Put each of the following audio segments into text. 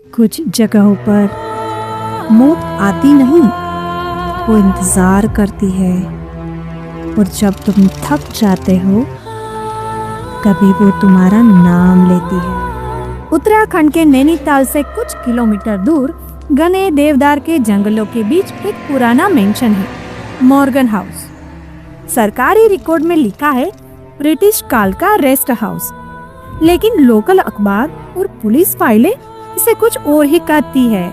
कुछ जगहों पर मौत आती नहीं, वो इंतजार करती है। और जब तुम थक जाते हो तभी वो तुम्हारा नाम लेती है। उत्तराखंड के नैनीताल से कुछ किलोमीटर दूर घने देवदार के जंगलों के बीच एक पुराना मेंशन है, मॉर्गन हाउस। सरकारी रिकॉर्ड में लिखा है ब्रिटिश काल का रेस्ट हाउस, लेकिन लोकल अखबार और पुलिस फाइलें इसे कुछ और ही कहती है।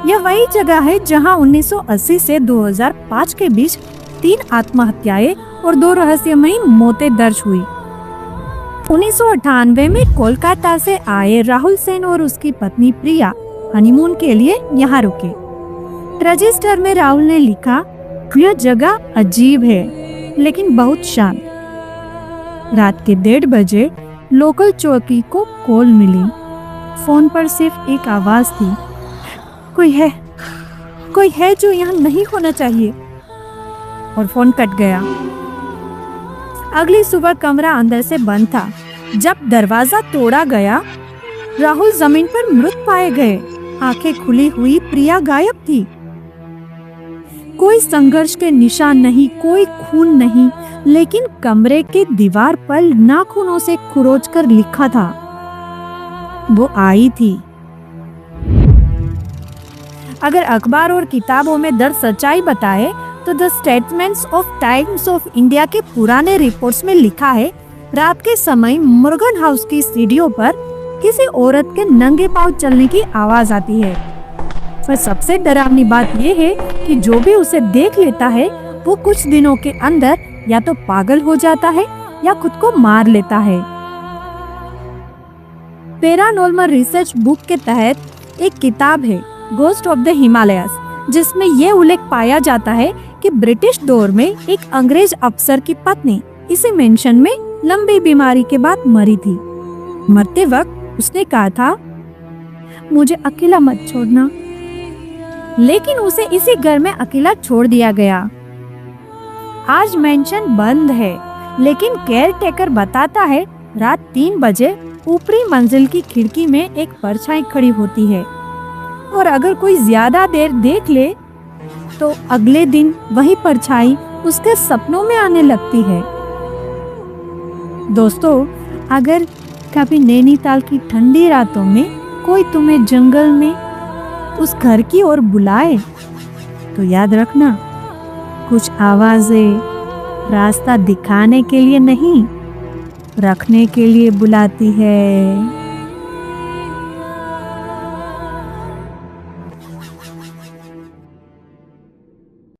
यह वही जगह है जहां 1980 से 2005 के बीच 3 आत्महत्याएं और 2 रहस्यमयी मौतें दर्ज हुई। 1998 में कोलकाता से आए राहुल सेन और उसकी पत्नी प्रिया हनीमून के लिए यहाँ रुके। रजिस्टर में राहुल ने लिखा, यह जगह अजीब है लेकिन बहुत शांत। रात के 1:30 बजे लोकल चौकी को कॉल मिली। फोन पर सिर्फ एक आवाज थी, कोई है जो यहाँ नहीं होना चाहिए। और फोन कट गया। अगली सुबह कमरा अंदर से बंद था। जब दरवाजा तोड़ा गया, राहुल जमीन पर मृत पाए गए। आंखें खुली हुई प्रिया गायब थी। कोई संघर्ष के निशान नहीं, कोई खून नहीं, लेकिन कमरे के दीवार पर नाखूनों से खुरोच कर लिखा था, वो आई थी। अगर अखबार और किताबों में दर्ज सच्चाई बताए तो the statements of times of India के पुराने रिपोर्ट्स में लिखा है, रात के समय मॉर्गन हाउस की सीढ़ियों पर किसी औरत के नंगे पांव चलने की आवाज आती है। पर सबसे डरावनी बात यह है कि जो भी उसे देख लेता है वो कुछ दिनों के अंदर या तो पागल हो जाता है या खुद को मार लेता है। पैरानॉर्मल रिसर्च बुक के तहत एक किताब है, गोस्ट ऑफ द हिमालयस, जिसमें यह उल्लेख पाया जाता है कि ब्रिटिश दौर में एक अंग्रेज अफसर की पत्नी इसी मेंशन में लंबी बीमारी के बाद मरी थी। मरते वक्त उसने कहा था, मुझे अकेला मत छोड़ना, लेकिन उसे इसी घर में अकेला छोड़ दिया गया। आज मेंशन बंद है, लेकिन केयर टेकर बताता है रात 3 बजे ऊपरी मंजिल की खिड़की में एक परछाई खड़ी होती है, और अगर कोई ज्यादा देर देख ले तो अगले दिन वही परछाई उसके सपनों में आने लगती है। दोस्तों, अगर कभी नैनीताल की ठंडी रातों में कोई तुम्हें जंगल में उस घर की ओर बुलाए तो याद रखना, कुछ आवाजें रास्ता दिखाने के लिए नहीं, रखने के लिए बुलाती है।